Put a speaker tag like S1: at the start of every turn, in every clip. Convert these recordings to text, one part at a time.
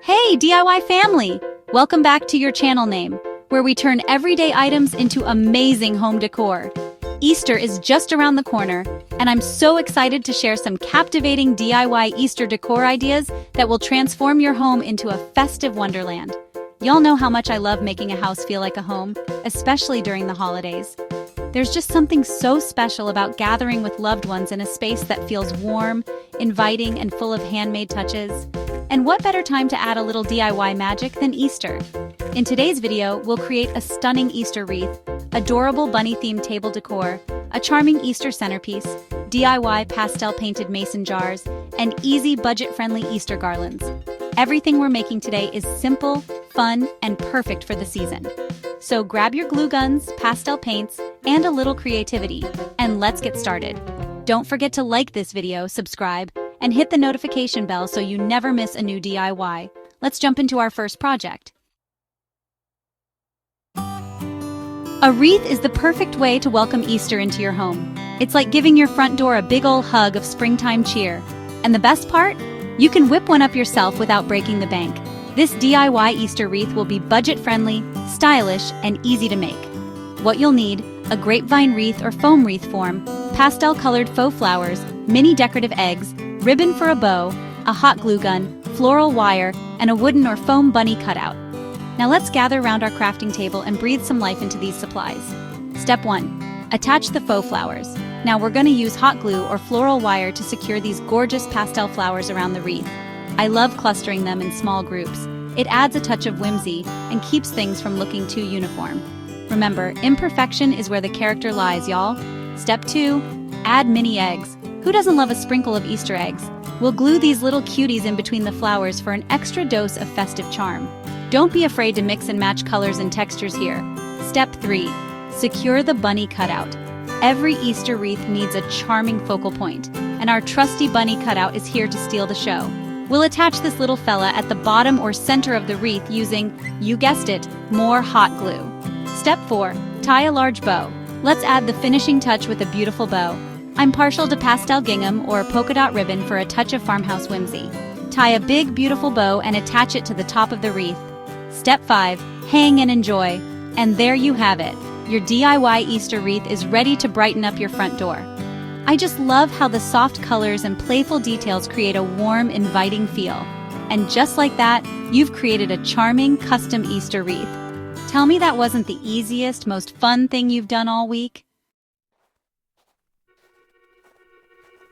S1: Hey DIY family! Welcome back to your channel name, where we turn everyday items into amazing home decor. Easter is just around the corner, and I'm so excited to share some captivating DIY Easter decor ideas that will transform your home into a festive wonderland. Y'all know how much I love making a house feel like a home, especially during the holidays. There's just something so special about gathering with loved ones in a space that feels warm, inviting, and full of handmade touches. And what better time to add a little DIY magic than Easter? In today's video, we'll create a stunning Easter wreath, adorable bunny-themed table decor, a charming Easter centerpiece, DIY pastel-painted mason jars, and easy budget-friendly Easter garlands. Everything we're making today is simple, fun, and perfect for the season. So grab your glue guns, pastel paints, and a little creativity, and let's get started. Don't forget to like this video, subscribe, and hit the notification bell so you never miss a new DIY. Let's jump into our first project. A wreath is the perfect way to welcome Easter into your home. It's like giving your front door a big ol' hug of springtime cheer. And the best part? You can whip one up yourself without breaking the bank. This DIY Easter wreath will be budget-friendly, stylish, and easy to make. What you'll need: a grapevine wreath or foam wreath form, pastel-colored faux flowers, mini decorative eggs, ribbon for a bow, a hot glue gun, floral wire, and a wooden or foam bunny cutout. Now let's gather around our crafting table and breathe some life into these supplies. Step 1. Attach the faux flowers. Now we're going to use hot glue or floral wire to secure these gorgeous pastel flowers around the wreath. I love clustering them in small groups. It adds a touch of whimsy and keeps things from looking too uniform. Remember, imperfection is where the character lies, y'all. Step 2. Add mini eggs. Who doesn't love a sprinkle of Easter eggs? We'll glue these little cuties in between the flowers for an extra dose of festive charm. Don't be afraid to mix and match colors and textures here. Step 3. Secure the bunny cutout. Every Easter wreath needs a charming focal point, and our trusty bunny cutout is here to steal the show. We'll attach this little fella at the bottom or center of the wreath using, you guessed it, more hot glue. Step 4. Tie a large bow. Let's add the finishing touch with a beautiful bow. I'm partial to pastel gingham or polka dot ribbon for a touch of farmhouse whimsy. Tie a big, beautiful bow and attach it to the top of the wreath. Step 5. Hang and enjoy. And there you have it. Your DIY Easter wreath is ready to brighten up your front door. I just love how the soft colors and playful details create a warm, inviting feel. And just like that, you've created a charming, custom Easter wreath. Tell me that wasn't the easiest, most fun thing you've done all week?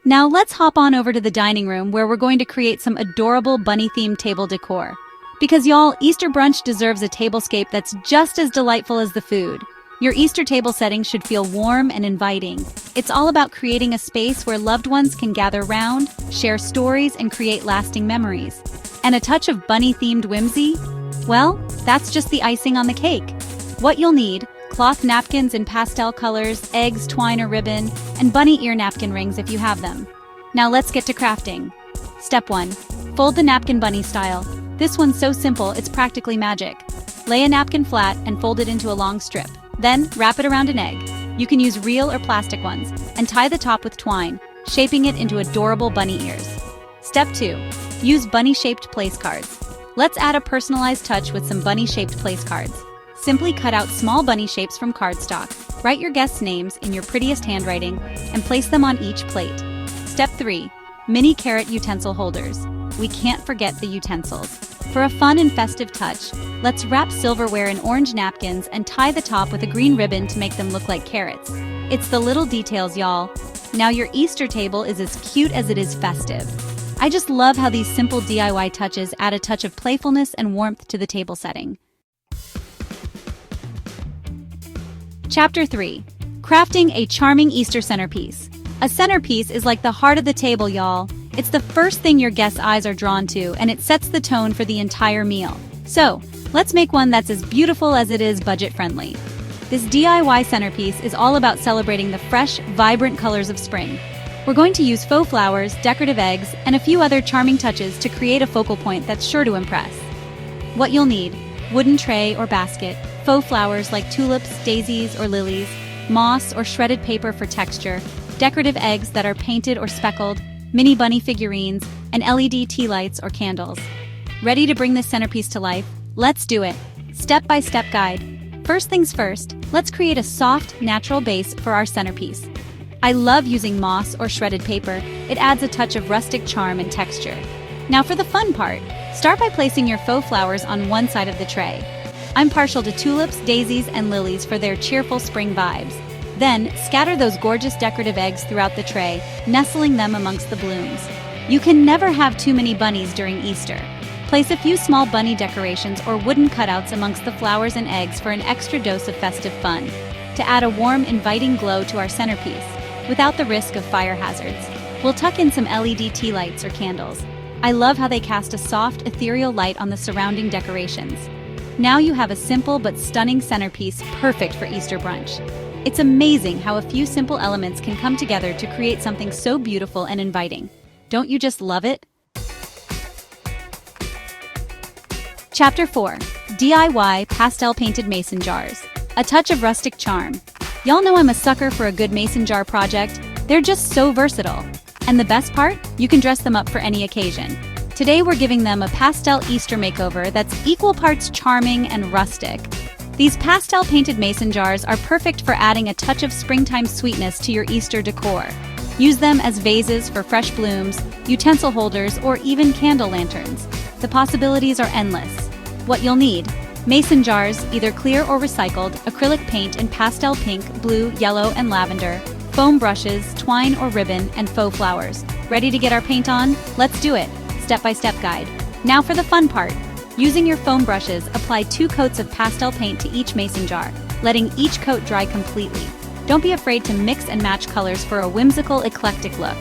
S1: Now let's hop on over to the dining room where we're going to create some adorable bunny-themed table decor. Because y'all, Easter brunch deserves a tablescape that's just as delightful as the food. Your Easter table setting should feel warm and inviting. It's all about creating a space where loved ones can gather round, share stories, and create lasting memories. And a touch of bunny-themed whimsy? Well, that's just the icing on the cake. What you'll need: cloth napkins in pastel colors, eggs, twine, or ribbon, and bunny ear napkin rings if you have them. Now let's get to crafting. Step 1. Fold the napkin bunny style. This one's so simple, it's practically magic. Lay a napkin flat and fold it into a long strip. Then, wrap it around an egg. You can use real or plastic ones, and tie the top with twine, shaping it into adorable bunny ears. Step 2. Use bunny-shaped place cards. Let's add a personalized touch with some bunny-shaped place cards. Simply cut out small bunny shapes from cardstock, write your guests' names in your prettiest handwriting, and place them on each plate. Step 3. Mini carrot utensil holders. We can't forget the utensils. For a fun and festive touch, let's wrap silverware in orange napkins and tie the top with a green ribbon to make them look like carrots. It's the little details, y'all. Now your Easter table is as cute as it is festive. I just love how these simple DIY touches add a touch of playfulness and warmth to the table setting. Chapter 3. Crafting a charming Easter centerpiece. A centerpiece is like the heart of the table, y'all. It's the first thing your guests' eyes are drawn to, and it sets the tone for the entire meal. So, let's make one that's as beautiful as it is budget-friendly. This DIY centerpiece is all about celebrating the fresh, vibrant colors of spring. We're going to use faux flowers, decorative eggs, and a few other charming touches to create a focal point that's sure to impress. What you'll need: wooden tray or basket, faux flowers like tulips, daisies, or lilies, moss or shredded paper for texture, decorative eggs that are painted or speckled, mini bunny figurines, and LED tea lights or candles. Ready to bring this centerpiece to life? Let's do it! Step-by-step guide. First things first, let's create a soft, natural base for our centerpiece. I love using moss or shredded paper. It adds a touch of rustic charm and texture. Now for the fun part, start by placing your faux flowers on one side of the tray. I'm partial to tulips, daisies, and lilies for their cheerful spring vibes. Then, scatter those gorgeous decorative eggs throughout the tray, nestling them amongst the blooms. You can never have too many bunnies during Easter. Place a few small bunny decorations or wooden cutouts amongst the flowers and eggs for an extra dose of festive fun, to add a warm, inviting glow to our centerpiece, without the risk of fire hazards. We'll tuck in some LED tea lights or candles. I love how they cast a soft, ethereal light on the surrounding decorations. Now you have a simple but stunning centerpiece perfect for Easter brunch. It's amazing how a few simple elements can come together to create something so beautiful and inviting. Don't you just love it? Chapter 4. DIY Pastel Painted Mason Jars. A touch of rustic charm. Y'all know I'm a sucker for a good mason jar project. They're just so versatile. And the best part? You can dress them up for any occasion. Today we're giving them a pastel Easter makeover that's equal parts charming and rustic. These pastel painted mason jars are perfect for adding a touch of springtime sweetness to your Easter decor. Use them as vases for fresh blooms, utensil holders, or even candle lanterns. The possibilities are endless. What you'll need: mason jars, either clear or recycled, acrylic paint in pastel pink, blue, yellow, and lavender, foam brushes, twine or ribbon, and faux flowers. Ready to get our paint on? Let's do it! Step-by-step guide. Now for the fun part. Using your foam brushes, apply 2 coats of pastel paint to each mason jar, letting each coat dry completely. Don't be afraid to mix and match colors for a whimsical, eclectic look.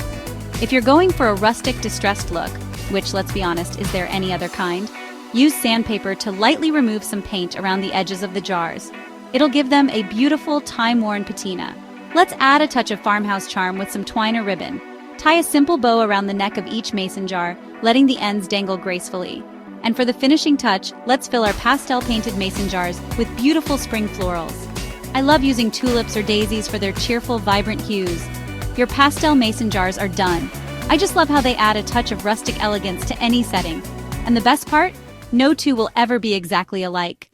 S1: If you're going for a rustic, distressed look, which, let's be honest, is there any other kind? Use sandpaper to lightly remove some paint around the edges of the jars. It'll give them a beautiful, time-worn patina. Let's add a touch of farmhouse charm with some twine or ribbon. Tie a simple bow around the neck of each mason jar, letting the ends dangle gracefully. And for the finishing touch, let's fill our pastel-painted mason jars with beautiful spring florals. I love using tulips or daisies for their cheerful, vibrant hues. Your pastel mason jars are done. I just love how they add a touch of rustic elegance to any setting. And the best part? No two will ever be exactly alike.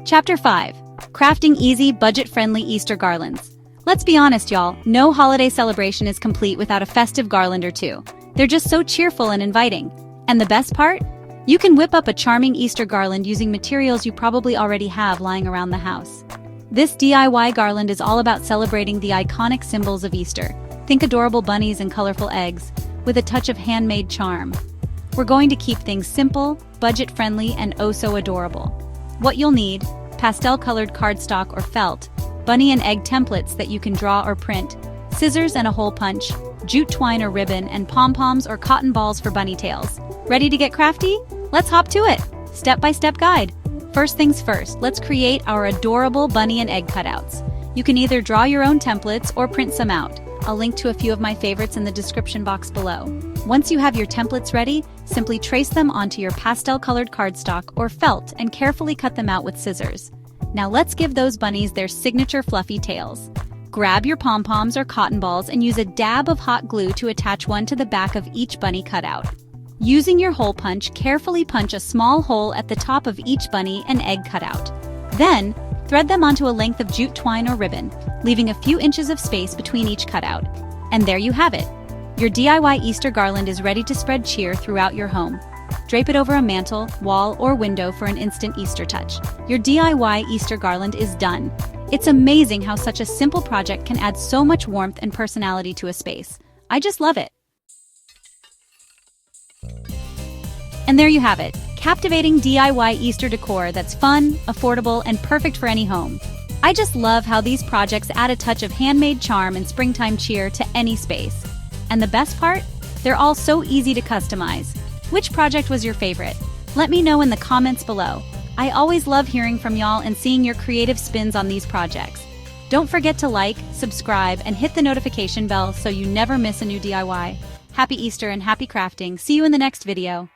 S1: Chapter 5. Crafting easy, budget-friendly Easter garlands. Let's be honest, y'all, no holiday celebration is complete without a festive garland or two. They're just so cheerful and inviting. And the best part? You can whip up a charming Easter garland using materials you probably already have lying around the house. This DIY garland is all about celebrating the iconic symbols of Easter. Think adorable bunnies and colorful eggs, with a touch of handmade charm. We're going to keep things simple, budget-friendly, and oh so adorable. What you'll need: pastel-colored cardstock or felt, bunny and egg templates that you can draw or print, scissors and a hole punch, jute twine or ribbon, and pom-poms or cotton balls for bunny tails. Ready to get crafty? Let's hop to it! Step-by-step guide. First things first, let's create our adorable bunny and egg cutouts. You can either draw your own templates or print some out. I'll link to a few of my favorites in the description box below. Once you have your templates ready, simply trace them onto your pastel-colored cardstock or felt and carefully cut them out with scissors. Now let's give those bunnies their signature fluffy tails. Grab your pom-poms or cotton balls and use a dab of hot glue to attach one to the back of each bunny cutout. Using your hole punch, carefully punch a small hole at the top of each bunny and egg cutout. Then, thread them onto a length of jute twine or ribbon, leaving a few inches of space between each cutout. And there you have it. Your DIY Easter garland is ready to spread cheer throughout your home. Drape it over a mantle, wall, or window for an instant Easter touch. Your DIY Easter garland is done. It's amazing how such a simple project can add so much warmth and personality to a space. I just love it. And there you have it. Captivating DIY Easter decor that's fun, affordable, and perfect for any home. I just love how these projects add a touch of handmade charm and springtime cheer to any space. And the best part? They're all so easy to customize. Which project was your favorite? Let me know in the comments below. I always love hearing from y'all and seeing your creative spins on these projects. Don't forget to like, subscribe, and hit the notification bell so you never miss a new DIY. Happy Easter and happy crafting. See you in the next video.